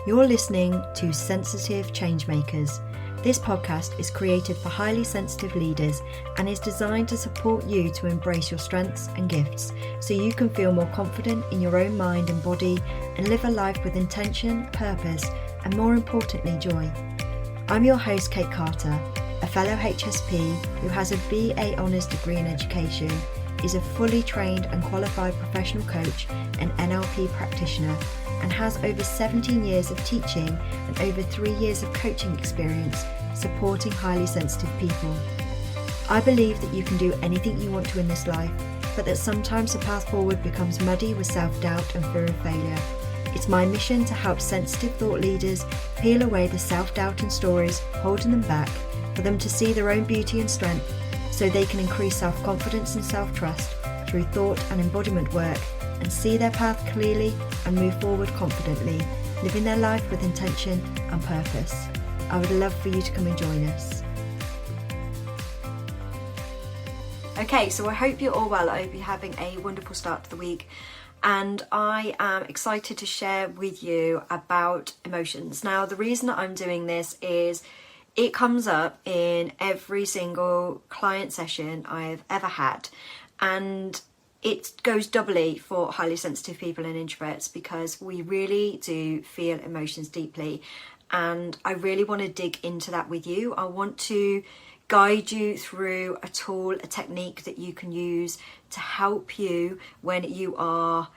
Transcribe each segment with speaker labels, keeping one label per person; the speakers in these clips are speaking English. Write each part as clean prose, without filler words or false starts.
Speaker 1: You're listening to Sensitive Changemakers. This podcast is created for highly sensitive leaders and is designed to support you to embrace your strengths and gifts so you can feel more confident in your own mind and body and live a life with intention, purpose, and more importantly, joy. I'm your host, Kate Carter, a fellow HSP who has a BA Honours degree in education, is a fully trained and qualified professional coach and NLP practitioner, and has over 17 years of teaching and over 3 years of coaching experience supporting highly sensitive people. I believe that you can do anything you want to in this life, but that sometimes the path forward becomes muddy with self-doubt and fear of failure. It's my mission to help sensitive thought leaders peel away the self-doubt and stories holding them back, for them to see their own beauty and strength so they can increase self-confidence and self-trust through thought and embodiment work and see their path clearly and move forward confidently, living their life with intention and purpose. I would love for you to come and join us. Okay, so I hope you're all well. I hope you're having a wonderful start to the week. And I am excited to share with you about emotions. Now, the reason that I'm doing this is it comes up in every single client session I've ever had. And it goes doubly for highly sensitive people and introverts because we really do feel emotions deeply. And I really want to dig into that with you. I want to guide you through a tool, a technique that you can use to help you when you are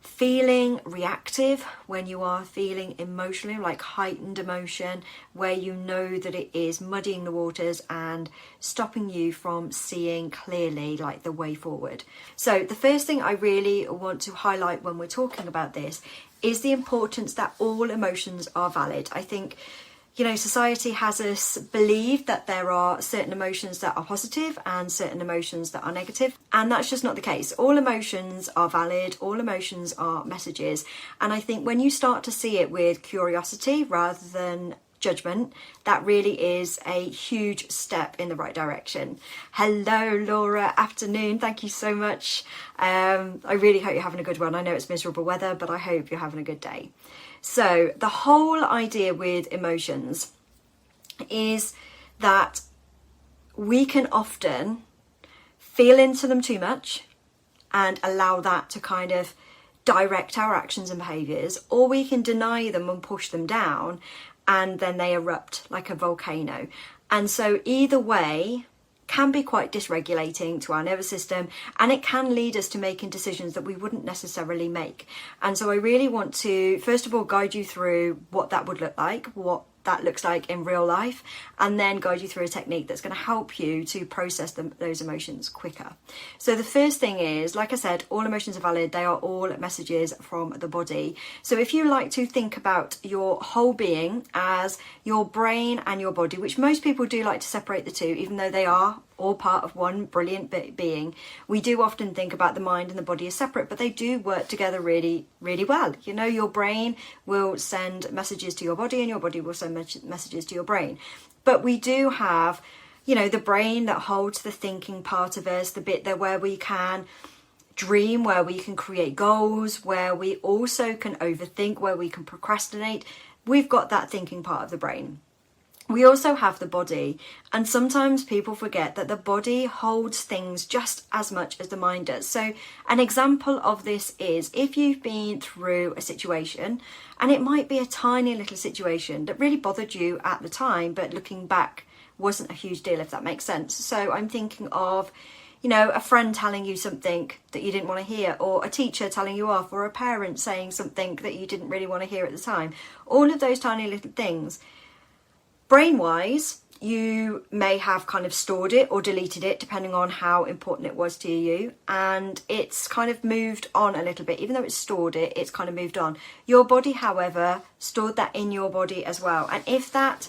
Speaker 1: feeling reactive, when you are feeling emotionally, like heightened emotion, where you know that it is muddying the waters and stopping you from seeing clearly like the way forward. So the first thing I really want to highlight when we're talking about this is the importance that all emotions are valid. I think, you know, society has us believe that there are certain emotions that are positive and certain emotions that are negative, and that's just not the case. All emotions are valid, all emotions are messages, and I think when you start to see it with curiosity rather than judgment, that really is a huge step in the right direction. Hello Laura, afternoon, thank you so much. I really hope you're having a good one. I know it's miserable weather, but I hope you're having a good day. So the whole idea with emotions is that we can often feel into them too much and allow that to kind of direct our actions and behaviours, or we can deny them and push them down and then they erupt like a volcano. And so either way can be quite dysregulating to our nervous system, and it can lead us to making decisions that we wouldn't necessarily make. And so I really want to, first of all, guide you through what that would look like, what that looks like in real life, and then guide you through a technique that's going to help you to process those emotions quicker. So the first thing is, like I said, all emotions are valid. They are all messages from the body. So if you like to think about your whole being as your brain and your body, which most people do like to separate the two, even though they are all part of one brilliant being, we do often think about the mind and the body as separate, but they do work together really, really well. You know, your brain will send messages to your body and your body will send messages to your brain. But we do have, you know, the brain that holds the thinking part of us, the bit there where we can dream, where we can create goals, where we also can overthink, where we can procrastinate. We've got that thinking part of the brain. We also have the body, and sometimes people forget that the body holds things just as much as the mind does. So an example of this is if you've been through a situation, and it might be a tiny little situation that really bothered you at the time, but looking back wasn't a huge deal, if that makes sense. So I'm thinking of, you know, a friend telling you something that you didn't want to hear, or a teacher telling you off, or a parent saying something that you didn't really want to hear at the time. All of those tiny little things. Brain-wise, you may have kind of stored it or deleted it depending on how important it was to you, and it's kind of moved on a little bit. Even though it's stored it, it's kind of moved on. Your body, however, stored that in your body as well. And if that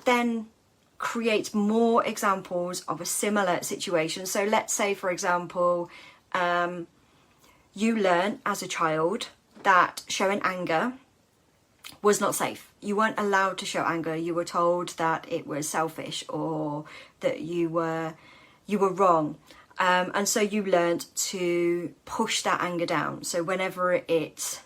Speaker 1: then creates more examples of a similar situation, so let's say, for example, you learn as a child that showing anger was not safe. You weren't allowed to show anger. You were told that it was selfish or that you were wrong. And so you learnt to push that anger down. So whenever it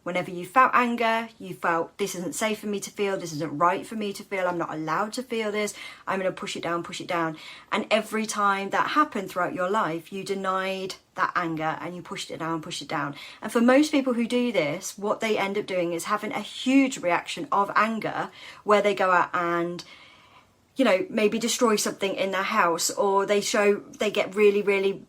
Speaker 1: Whenever you felt anger, you felt this isn't safe for me to feel, this isn't right for me to feel, I'm not allowed to feel this, I'm going to push it down, push it down. And every time that happened throughout your life, you denied that anger and you pushed it down, pushed it down. And for most people who do this, what they end up doing is having a huge reaction of anger where they go out and, you know, maybe destroy something in their house, or they get really, really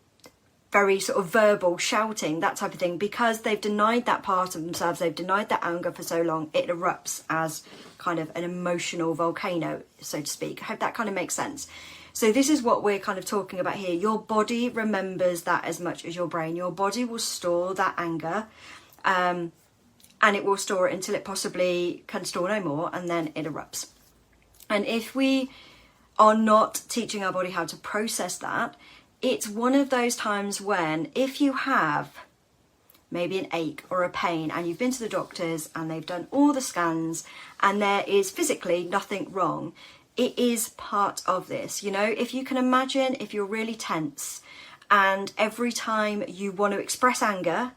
Speaker 1: very sort of verbal, shouting, that type of thing, because they've denied that part of themselves, they've denied that anger for so long, it erupts as kind of an emotional volcano, so to speak. I hope that kind of makes sense. So this is what we're kind of talking about here. Your body remembers that as much as your brain. Your body will store that anger, and it will store it until it possibly can store no more, and then it erupts. And if we are not teaching our body how to process that, it's one of those times when, if you have maybe an ache or a pain and you've been to the doctors and they've done all the scans and there is physically nothing wrong, it is part of this. You know, if you can imagine, if you're really tense and every time you want to express anger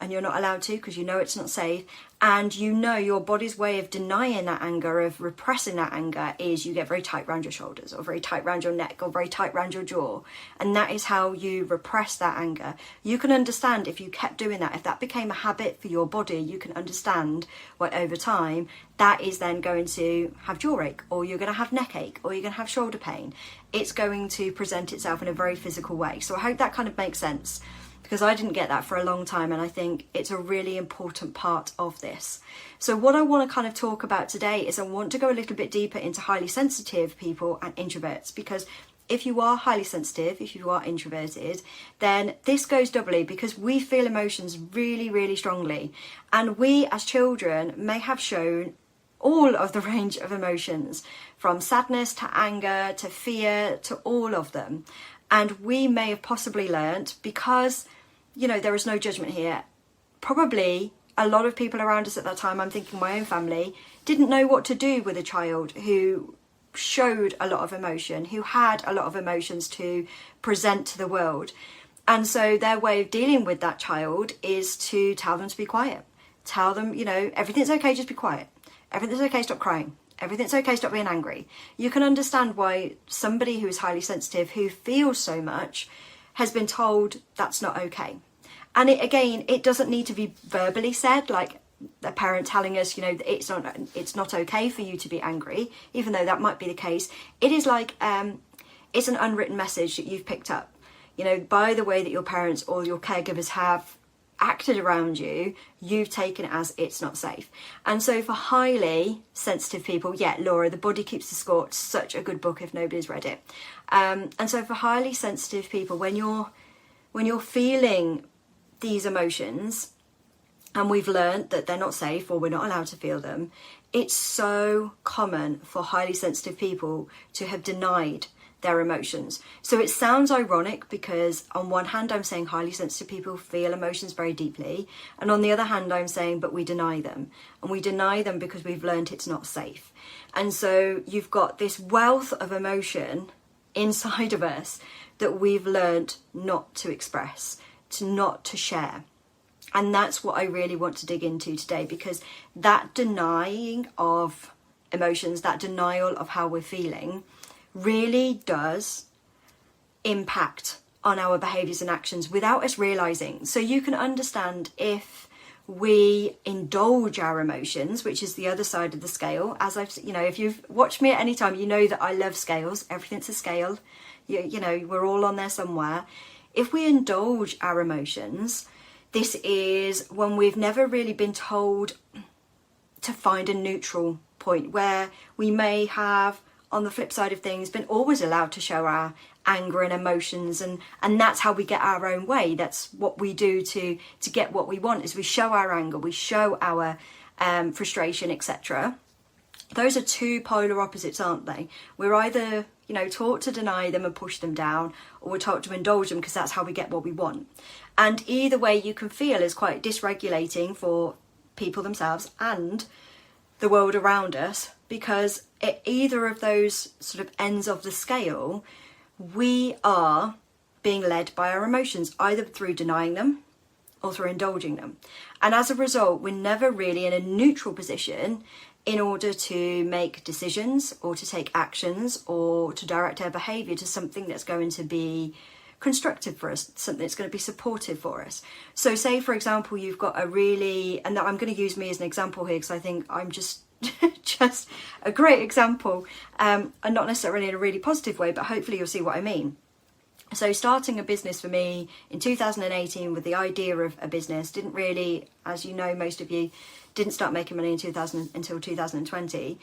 Speaker 1: and you're not allowed to because you know it's not safe, and you know your body's way of denying that anger, of repressing that anger, is you get very tight around your shoulders or very tight around your neck or very tight around your jaw, and that is how you repress that anger. You can understand if you kept doing that, if that became a habit for your body, you can understand why over time that is then going to have jaw ache, or you're going to have neck ache, or you're going to have shoulder pain. It's going to present itself in a very physical way. So I hope that kind of makes sense, because I didn't get that for a long time, and I think it's a really important part of this. So what I want to kind of talk about today is I want to go a little bit deeper into highly sensitive people and introverts, because if you are highly sensitive, if you are introverted, then this goes doubly, because we feel emotions really, really strongly. And we as children may have shown all of the range of emotions, from sadness to anger to fear to all of them. And we may have possibly learnt, because, you know, there is no judgment here, probably a lot of people around us at that time, I'm thinking my own family, didn't know what to do with a child who showed a lot of emotion, who had a lot of emotions to present to the world. And so their way of dealing with that child is to tell them to be quiet. Tell them, you know, everything's okay, just be quiet. Everything's okay, stop crying. Everything's okay, stop being angry. You can understand why somebody who is highly sensitive, who feels so much, has been told that's not okay. And it doesn't need to be verbally said, like a parent telling us, you know, that it's not okay for you to be angry, even though that might be the case. It is like, it's an unwritten message that you've picked up, you know, by the way that your parents or your caregivers have acted around you, you've taken it as it's not safe. And so for highly sensitive people, yeah, Laura, The Body Keeps the Score, it's such a good book if nobody's read it. And so for highly sensitive people, when you're feeling these emotions, and we've learned that they're not safe or we're not allowed to feel them, it's so common for highly sensitive people to have denied their emotions. So it sounds ironic, because on one hand I'm saying highly sensitive people feel emotions very deeply, and on the other hand I'm saying but we deny them, and we deny them because we've learned it's not safe. And so you've got this wealth of emotion inside of us that we've learned not to express, not to share. And that's what I really want to dig into today, because that denying of emotions, that denial of how we're feeling, really does impact on our behaviours and actions without us realising. So you can understand if we indulge our emotions, which is the other side of the scale. As if you've watched me at any time, you know that I love scales. Everything's a scale. You know, we're all on there somewhere. If we indulge our emotions, this is when we've never really been told to find a neutral point, where we may have, on the flip side of things, been always allowed to show our anger and emotions, and that's how we get our own way. That's what we do to get what we want, is we show our anger, we show our frustration, etc. Those are two polar opposites, aren't they? We're either, you know, taught to deny them and push them down, or we're taught to indulge them because that's how we get what we want. And either way you can feel is quite dysregulating for people themselves and the world around us, because at either of those sort of ends of the scale, we are being led by our emotions, either through denying them, or through indulging them. And as a result, we're never really in a neutral position in order to make decisions or to take actions or to direct our behaviour to something that's going to be constructive for us, something that's going to be supportive for us. So say, for example, you've got a really, and I'm going to use me as an example here because I think I'm just just a great example, and not necessarily in a really positive way, but hopefully you'll see what I mean. So starting a business for me in 2018 with the idea of a business didn't really, as you know, most of you didn't start making money in 2000 until 2020.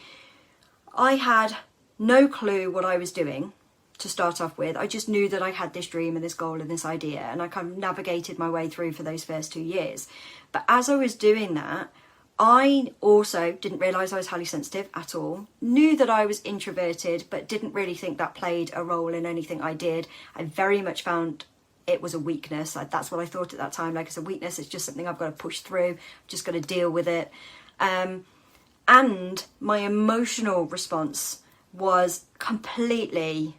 Speaker 1: I had no clue what I was doing to start off with. I just knew that I had this dream and this goal and this idea, and I kind of navigated my way through for those first 2 years. But as I was doing that, I also didn't realise I was highly sensitive at all, knew that I was introverted, but didn't really think that played a role in anything I did. I very much found it was a weakness. That's what I thought at that time. Like, it's a weakness, it's just something I've got to push through, I've just got to deal with it. And my emotional response was completely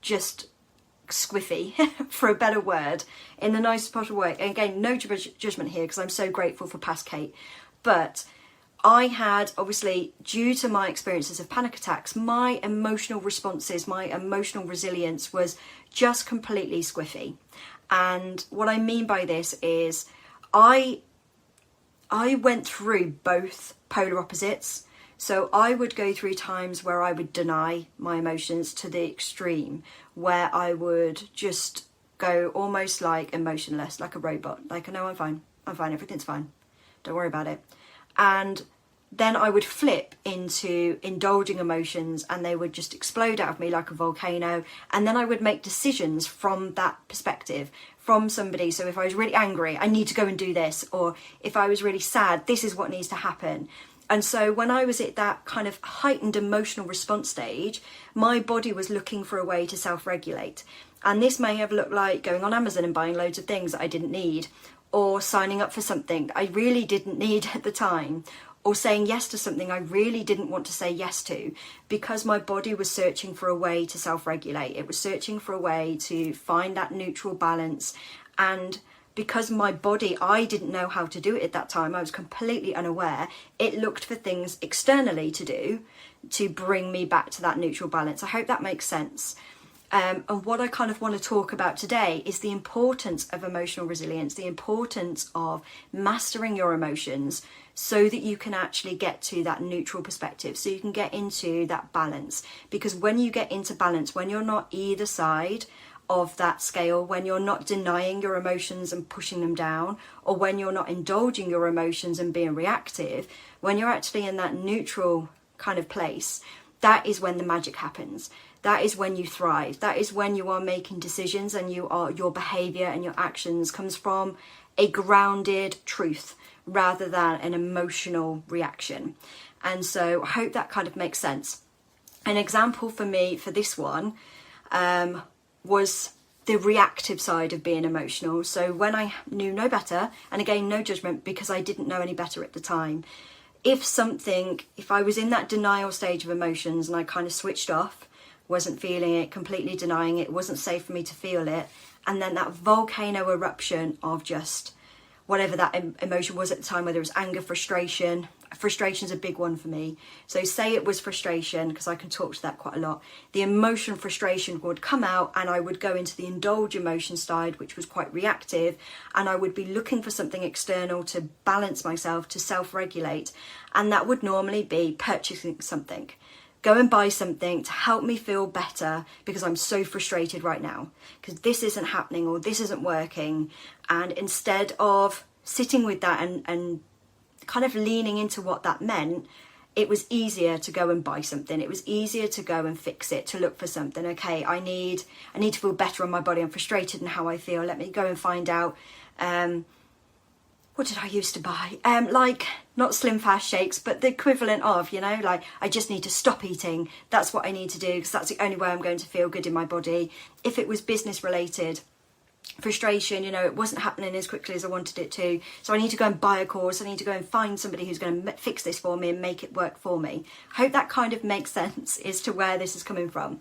Speaker 1: just squiffy, for a better word, in the nicest possible way. And again, no judgment here, because I'm so grateful for past Kate. But I had, obviously, due to my experiences of panic attacks, my emotional responses, my emotional resilience was just completely squiffy. And what I mean by this is I went through both polar opposites. So I would go through times where I would deny my emotions to the extreme, where I would just go almost like emotionless, like a robot. Like, no, I'm fine, everything's fine, don't worry about it. And then I would flip into indulging emotions, and they would just explode out of me like a volcano. And then I would make decisions from that perspective, from somebody. So if I was really angry, I need to go and do this. Or if I was really sad, this is what needs to happen. And so when I was at that kind of heightened emotional response stage, my body was looking for a way to self-regulate. And this may have looked like going on Amazon and buying loads of things that I didn't need, or signing up for something I really didn't need at the time, or saying yes to something I really didn't want to say yes to, because my body was searching for a way to self-regulate. It was searching for a way to find that neutral balance. And because my body, I didn't know how to do it at that time, I was completely unaware, it looked for things externally to do to bring me back to that neutral balance. I hope that makes sense. And what I kind of want to talk about today is the importance of emotional resilience, the importance of mastering your emotions so that you can actually get to that neutral perspective, so you can get into that balance. Because when you get into balance, when you're not either side of that scale, when you're not denying your emotions and pushing them down, or when you're not indulging your emotions and being reactive, when you're actually in that neutral kind of place, that is when the magic happens. That is when you thrive. That is when you are making decisions and your behavior and your actions comes from a grounded truth rather than an emotional reaction. And so I hope that kind of makes sense. An example for me for this one was the reactive side of being emotional. So when I knew no better, and again, no judgment because I didn't know any better at the time, if I was in that denial stage of emotions and I kind of switched off, wasn't feeling it, completely denying it, wasn't safe for me to feel it, and then that volcano eruption of just whatever that emotion was at the time, whether it was anger, frustration. Frustration's a big one for me. So say it was frustration, because I can talk to that quite a lot. The emotion frustration would come out and I would go into the indulge emotion side, which was quite reactive, and I would be looking for something external to balance myself, to self-regulate, and that would normally be purchasing something. Go and buy something to help me feel better because I'm so frustrated right now, because this isn't happening or this isn't working. And instead of sitting with that and kind of leaning into what that meant, it was easier to go and buy something. It was easier to go and fix it, to look for something. Okay, I need to feel better on my body. I'm frustrated in how I feel. Let me go and find out. What did I used to buy? Like, not Slim Fast shakes, but the equivalent of, like, I just need to stop eating. That's what I need to do, because that's the only way I'm going to feel good in my body. If it was business related, frustration, it wasn't happening as quickly as I wanted it to. So I need to go and buy a course. I need to go and find somebody who's going to fix this for me and make it work for me. I hope that kind of makes sense as to where this is coming from.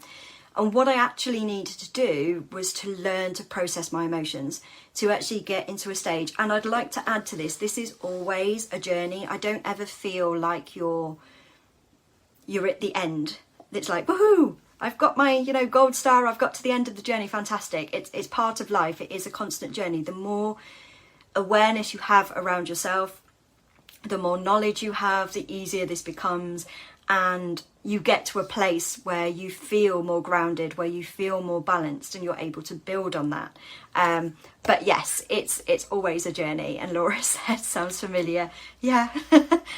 Speaker 1: And what I actually needed to do was to learn to process my emotions, to actually get into a stage. And I'd like to add to this, this is always a journey. I don't ever feel like you're at the end. It's like, woohoo, I've got my, gold star, I've got to the end of the journey, fantastic. It's part of life. It is a constant journey. The more awareness you have around yourself, the more knowledge you have, the easier this becomes, and you get to a place where you feel more grounded, where you feel more balanced, and you're able to build on that. But yes, it's always a journey. And Laura said, sounds familiar. Yeah,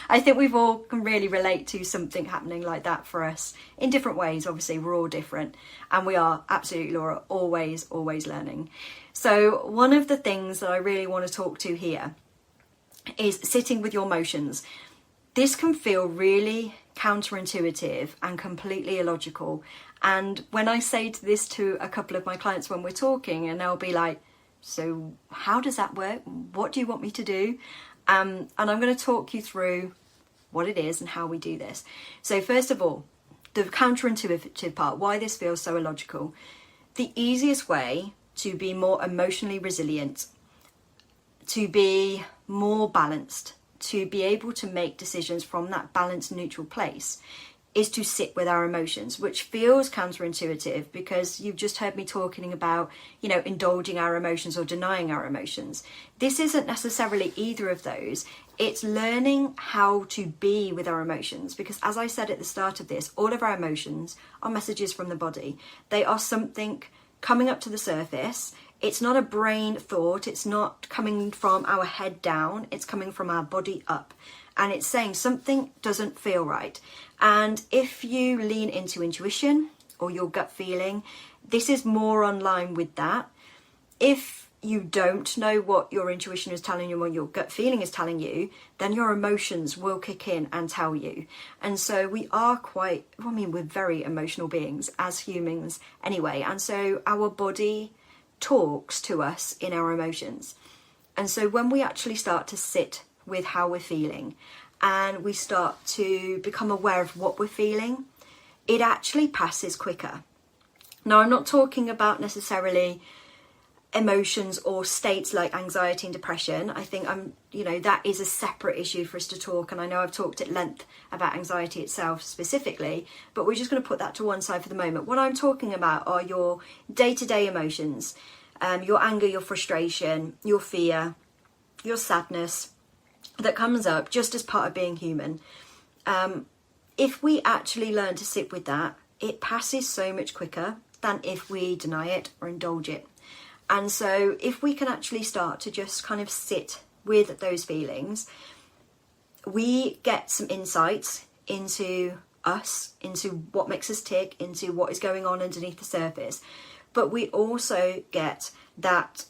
Speaker 1: I think we've all can really relate to something happening like that for us in different ways. Obviously, we're all different, and we are absolutely, Laura, always learning. So one of the things that I really want to talk to here is sitting with your emotions. This can feel really counterintuitive and completely illogical. And when I say this to a couple of my clients when we're talking, and they'll be like, so how does that work? What do you want me to do? And I'm going to talk you through what it is and how we do this. So first of all, the counterintuitive part, why this feels so illogical. The easiest way to be more emotionally resilient, to be more balanced, to be able to make decisions from that balanced, neutral place, is to sit with our emotions, which feels counterintuitive because you've just heard me talking about, indulging our emotions or denying our emotions. This isn't necessarily either of those. It's learning how to be with our emotions, because as I said at the start of this, all of our emotions are messages from the body. They are something coming up to the surface. It's not a brain thought. It's not coming from our head down. It's coming from our body up. And it's saying something doesn't feel right. And if you lean into intuition or your gut feeling, this is more online with that. If you don't know what your intuition is telling you or your gut feeling is telling you, then your emotions will kick in and tell you. And so we are we're very emotional beings as humans anyway. And so our body talks to us in our emotions. And so when we actually start to sit with how we're feeling and we start to become aware of what we're feeling, it actually passes quicker. Now, I'm not talking about necessarily emotions or states like anxiety and depression. I think that is a separate issue for us to talk, and I know I've talked at length about anxiety itself specifically, but we're just going to put that to one side for the moment. What I'm talking about are your day-to-day emotions, your anger, your frustration, your fear, your sadness that comes up just as part of being human. If we actually learn to sit with that, it passes so much quicker than if we deny it or indulge it. And so if we can actually start to just kind of sit with those feelings, we get some insights into us, into what makes us tick, into what is going on underneath the surface. But we also get that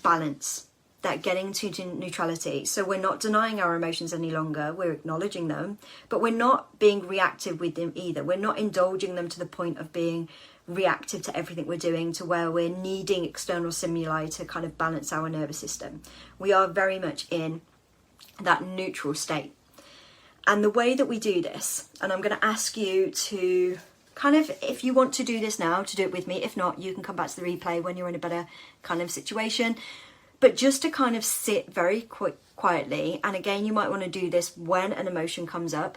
Speaker 1: balance, that getting to neutrality. So we're not denying our emotions any longer, we're acknowledging them, but we're not being reactive with them either. We're not indulging them to the point of being reactive to everything we're doing, to where we're needing external stimuli to kind of balance our nervous system. We are very much in that neutral state. And the way that we do this, and I'm going to ask you to kind of, if you want to do this now, to do it with me. If not, you can come back to the replay when you're in a better kind of situation. But just to kind of sit very quietly, and again, you might want to do this when an emotion comes up,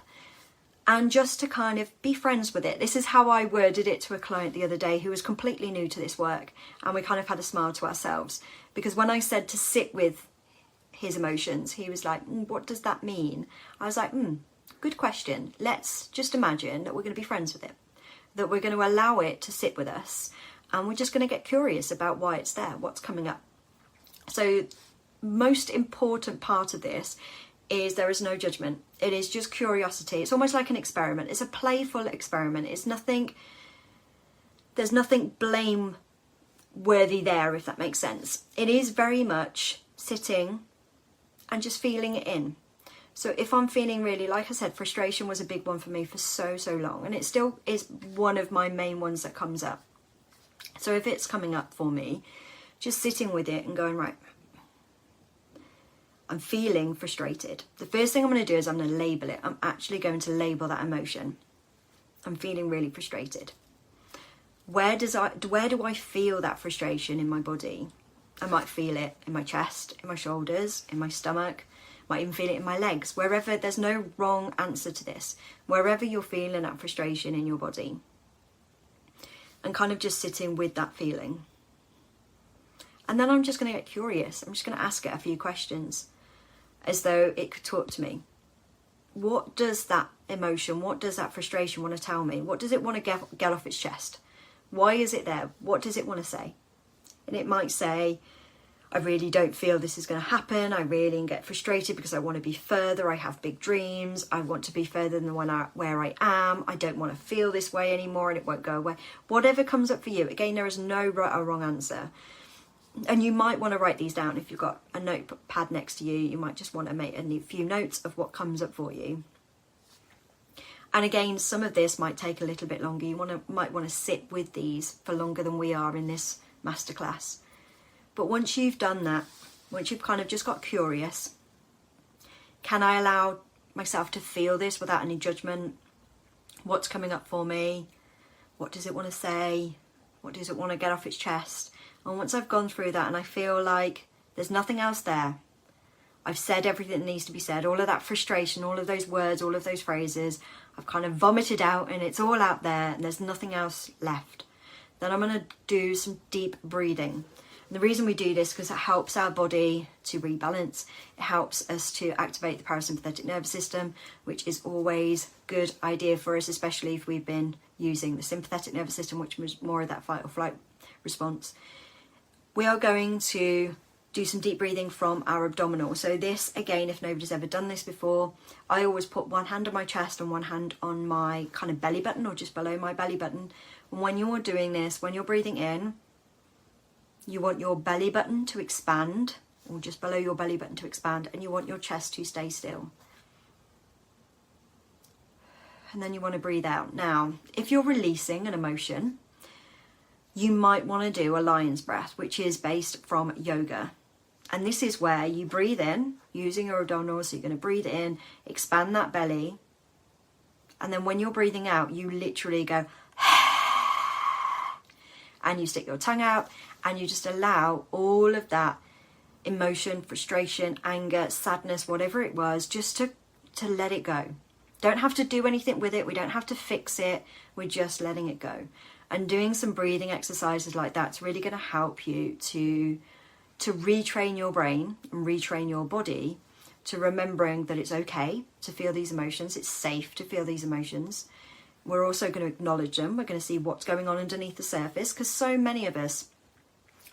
Speaker 1: and just to kind of be friends with it. This is how I worded it to a client the other day who was completely new to this work, and we kind of had a smile to ourselves, because when I said to sit with his emotions, he was like, what does that mean? I was like, good question. Let's just imagine that we're going to be friends with it, that we're going to allow it to sit with us, and we're just going to get curious about why it's there, what's coming up. So most important part of this is there is no judgment. It is just curiosity. It's almost like an experiment. It's a playful experiment. It's nothing, there's nothing blame-worthy there, if that makes sense. It is very much sitting and just feeling it in. So if I'm feeling really, like I said, frustration was a big one for me for so long, and it still is one of my main ones that comes up. So if it's coming up for me, just sitting with it and going, right, I'm feeling frustrated. The first thing I'm going to do is I'm going to label it. I'm actually going to label that emotion. I'm feeling really frustrated. where do I feel that frustration in my body? I might feel it in my chest, in my shoulders, in my stomach, might even feel it in my legs, wherever. There's no wrong answer to this. Wherever you're feeling that frustration in your body, and kind of just sitting with that feeling. And then I'm just going to get curious. I'm just going to ask it a few questions as though it could talk to me. What does that emotion, what does that frustration want to tell me? What does it want to get off its chest? Why is it there? What does it want to say? And it might say, I really don't feel this is going to happen. I really get frustrated because I want to be further. I have big dreams. I want to be further than where I am. I don't want to feel this way anymore and it won't go away. Whatever comes up for you. Again, there is no right or wrong answer. And you might want to write these down. If you've got a notepad next to you, you might just want to make a few notes of what comes up for you. And again, some of this might take a little bit longer. You might want to sit with these for longer than we are in this masterclass. But once you've done that, once you've kind of just got curious, can I allow myself to feel this without any judgment? What's coming up for me? What does it want to say? What does it want to get off its chest? And once I've gone through that and I feel like there's nothing else there, I've said everything that needs to be said, all of that frustration, all of those words, all of those phrases, I've kind of vomited out and it's all out there and there's nothing else left. Then I'm going to do some deep breathing. And the reason we do this is because it helps our body to rebalance. It helps us to activate the parasympathetic nervous system, which is always a good idea for us, especially if we've been using the sympathetic nervous system, which was more of that fight or flight response. We are going to do some deep breathing from our abdominal. So this, again, if nobody's ever done this before, I always put one hand on my chest and one hand on my kind of belly button or just below my belly button. And when you're doing this, when you're breathing in, you want your belly button to expand, or just below your belly button to expand, and you want your chest to stay still. And then you want to breathe out. Now, if you're releasing an emotion, you might want to do a lion's breath, which is based from yoga. And this is where you breathe in using your abdominals. So you're going to breathe in, expand that belly. And then when you're breathing out, you literally go, and you stick your tongue out and you just allow all of that emotion, frustration, anger, sadness, whatever it was, just to let it go. Don't have to do anything with it. We don't have to fix it. We're just letting it go. And doing some breathing exercises like that's really going to help you to retrain your brain and retrain your body to remembering that it's okay to feel these emotions. It's safe to feel these emotions. We're also going to acknowledge them. We're going to see what's going on underneath the surface, because so many of us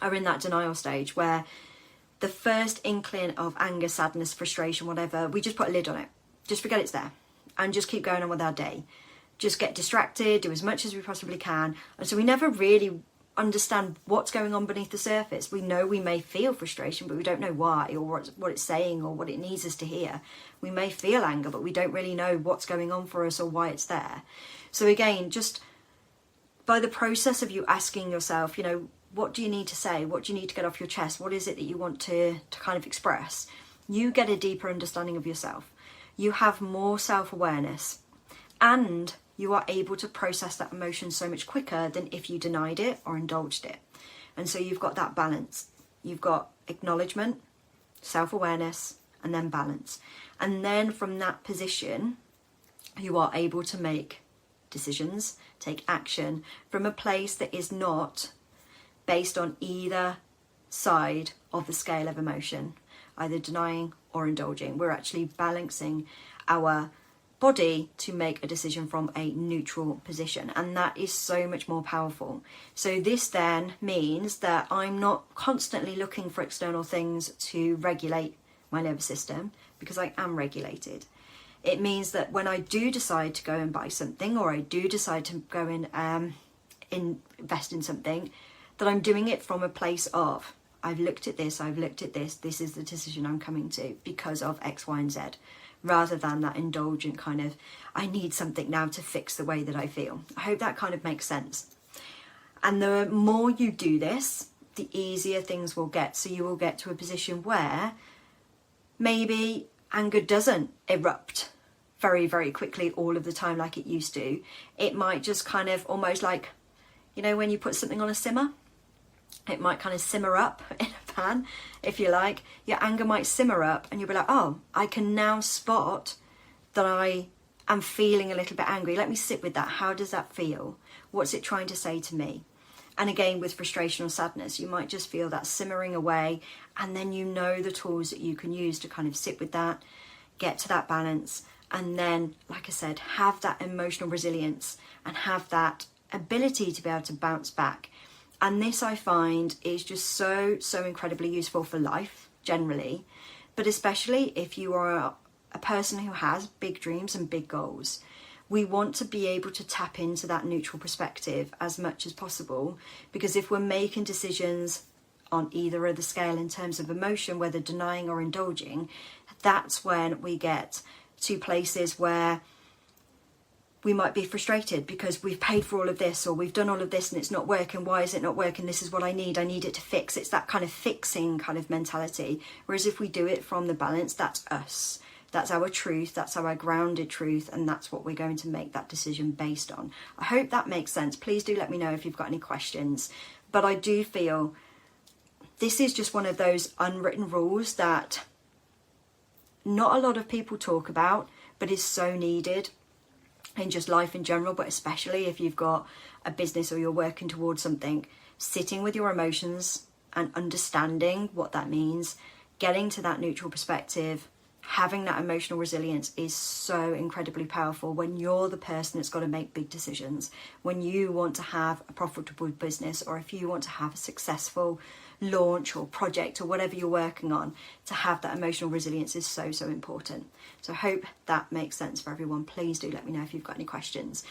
Speaker 1: are in that denial stage where the first inkling of anger, sadness, frustration, whatever, we just put a lid on it. Just forget it's there and just keep going on with our day. Just get distracted, do as much as we possibly can. And so we never really understand what's going on beneath the surface. We know we may feel frustration, but we don't know why or what it's saying or what it needs us to hear. We may feel anger, but we don't really know what's going on for us or why it's there. So again, just by the process of you asking yourself, what do you need to say? What do you need to get off your chest? What is it that you want to kind of express? You get a deeper understanding of yourself. You have more self-awareness, and you are able to process that emotion so much quicker than if you denied it or indulged it. And so you've got that balance. You've got acknowledgement, self-awareness, and then balance. And then from that position, you are able to make decisions, take action from a place that is not based on either side of the scale of emotion, either denying or indulging. We're actually balancing our body to make a decision from a neutral position, and that is so much more powerful. So this then means that I'm not constantly looking for external things to regulate my nervous system, because I am regulated. It means that when I do decide to go and buy something, or I do decide to go and invest in something, that I'm doing it from a place of, I've looked at this, this is the decision I'm coming to because of X, Y, and Z. Rather than that indulgent kind of, I need something now to fix the way that I feel. I hope that kind of makes sense. And the more you do this, the easier things will get. So you will get to a position where maybe anger doesn't erupt very, very quickly all of the time like it used to. It might just kind of almost like, You know, when you put something on a simmer, it might kind of simmer up in a pan, if you like. Your anger might simmer up and you'll be like, oh, I can now spot that I am feeling a little bit angry. Let me sit with that. How does that feel? What's it trying to say to me? And again, with frustration or sadness, you might just feel that simmering away, and then you know the tools that you can use to kind of sit with that, get to that balance, and then, like I said, have that emotional resilience and have that ability to be able to bounce back. And this, I find, is just so incredibly useful for life generally, but especially if you are a person who has big dreams and big goals. We want to be able to tap into that neutral perspective as much as possible, because if we're making decisions on either of the scale in terms of emotion, whether denying or indulging, that's when we get to places where we might be frustrated because we've paid for all of this, or we've done all of this and it's not working. Why is it not working? This is what I need it to fix. It's that kind of fixing kind of mentality. Whereas if we do it from the balance, that's us. That's our truth, that's our grounded truth, and that's what we're going to make that decision based on. I hope that makes sense. Please do let me know if you've got any questions. But I do feel this is just one of those unwritten rules that not a lot of people talk about, but is so needed in just life in general, but especially if you've got a business or you're working towards something. Sitting with your emotions and understanding what that means, getting to that neutral perspective, having that emotional resilience is so incredibly powerful when you're the person that's got to make big decisions, when you want to have a profitable business, or if you want to have a successful launch or project or whatever you're working on. To have that emotional resilience is so important. So I hope that makes sense for everyone. Please do let me know if you've got any questions.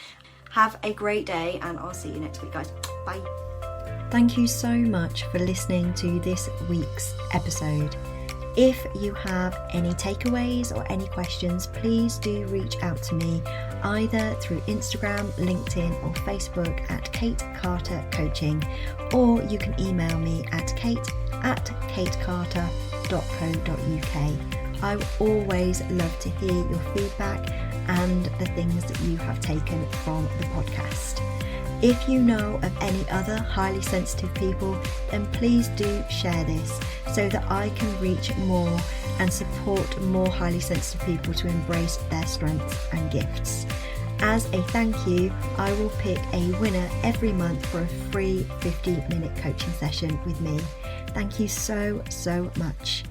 Speaker 1: Have a great day, and I'll see you next week, guys. Bye. Thank you so much for listening to this week's episode. If you have any takeaways or any questions, please do reach out to me either through Instagram, LinkedIn or Facebook at Kate Carter Coaching, or you can email me at kate@katecarter.co.uk. I always love to hear your feedback and the things that you have taken from the podcast. If you know of any other highly sensitive people, then please do share this so that I can reach more and support more highly sensitive people to embrace their strengths and gifts. As a thank you, I will pick a winner every month for a free 50-minute coaching session with me. Thank you so much.